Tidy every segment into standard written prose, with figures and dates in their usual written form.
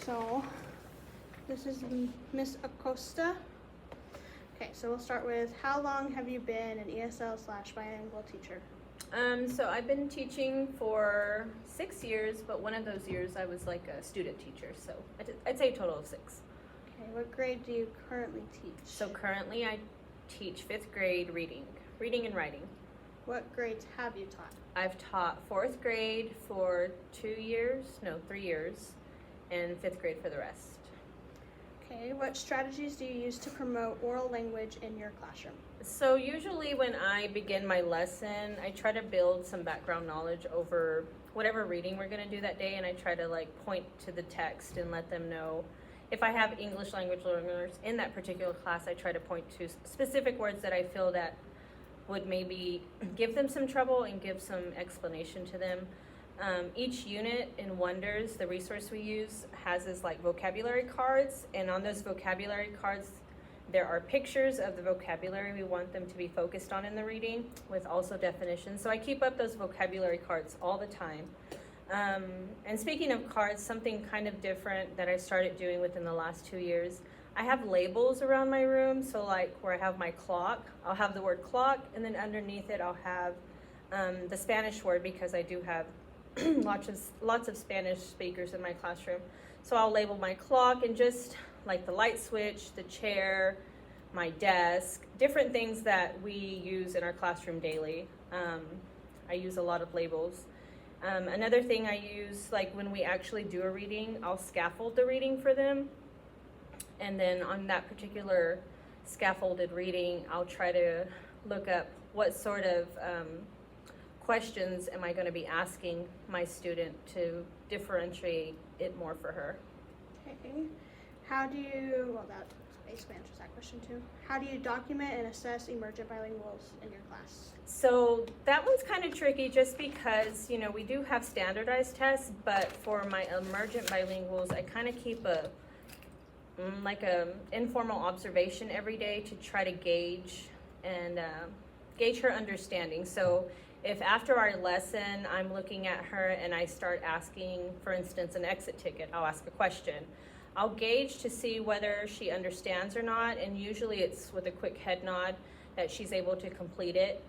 So this is Miss Acosta. Okay, so we'll start with, how long have you been an ESL/bilingual teacher? So I've been teaching for 6 years, but one of those years I was like a student teacher, so I'd say a total of 6. Okay, what grade do you currently teach? So currently I teach 5th grade reading and writing. What grades have you taught? I've taught 4th grade for 3 years, and 5th grade for the rest. Okay, what strategies do you use to promote oral language in your classroom? So usually when I begin my lesson, I try to build some background knowledge over whatever reading we're going to do that day, and I try to point to the text and let them know. If I have English language learners in that particular class, I try to point to specific words that I feel that would maybe give them some trouble and give some explanation to them. Each unit in Wonders, the resource we use, has this vocabulary cards, and on those vocabulary cards there are pictures of the vocabulary we want them to be focused on in the reading, with also definitions. So I keep up those vocabulary cards all the time. And speaking of cards, something kind of different that I started doing within the last 2 years, I have labels around my room. So where I have my clock, I'll have the word clock, and then underneath it I'll have the Spanish word, because I do have lots of Spanish speakers in my classroom. So I'll label my clock, and just like the light switch, the chair, my desk, different things that we use in our classroom daily. I use a lot of labels. Another thing I use, when we actually do a reading, I'll scaffold the reading for them. And then on that particular scaffolded reading, I'll try to look up what sort of questions am I going to be asking my student to differentiate it more for her. Okay. How do you, well, that basically answers that question too. How do you document and assess emergent bilinguals in your class? So that one's kind of tricky, just because, we do have standardized tests, but for my emergent bilinguals, I kind of keep a informal observation every day to try to gauge her understanding. So if after our lesson I'm looking at her and I start asking, for instance, an exit ticket, I'll ask a question. I'll gauge to see whether she understands or not, and usually it's with a quick head nod that she's able to complete it.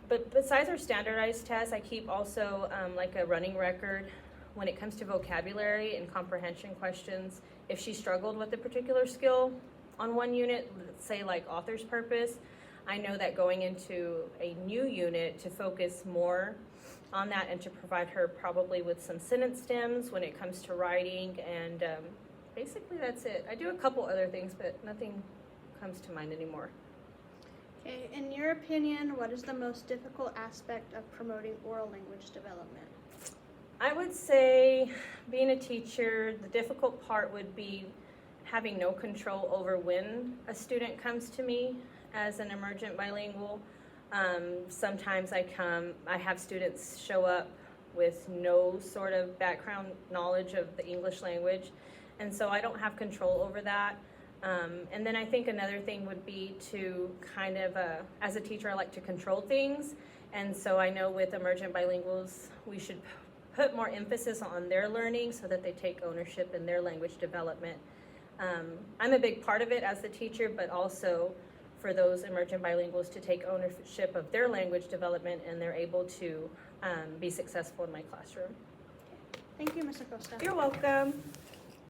But besides our standardized tests, I keep also a running record when it comes to vocabulary and comprehension questions. If she struggled with a particular skill on one unit, let's say author's purpose, I know that going into a new unit to focus more on that and to provide her probably with some sentence stems when it comes to writing, and basically that's it. I do a couple other things, but nothing comes to mind anymore. Okay, in your opinion, what is the most difficult aspect of promoting oral language development? I would say, being a teacher, the difficult part would be having no control over when a student comes to me as an emergent bilingual. Sometimes I have students show up with no sort of background knowledge of the English language, and so I don't have control over that. And then I think another thing would be to kind of, as a teacher, I like to control things, and so I know with emergent bilinguals, we should put more emphasis on their learning so that they take ownership in their language development. I'm a big part of it as the teacher, but also for those emergent bilinguals to take ownership of their language development, and they're able to be successful in my classroom. Thank you, Ms. Acosta. You're welcome.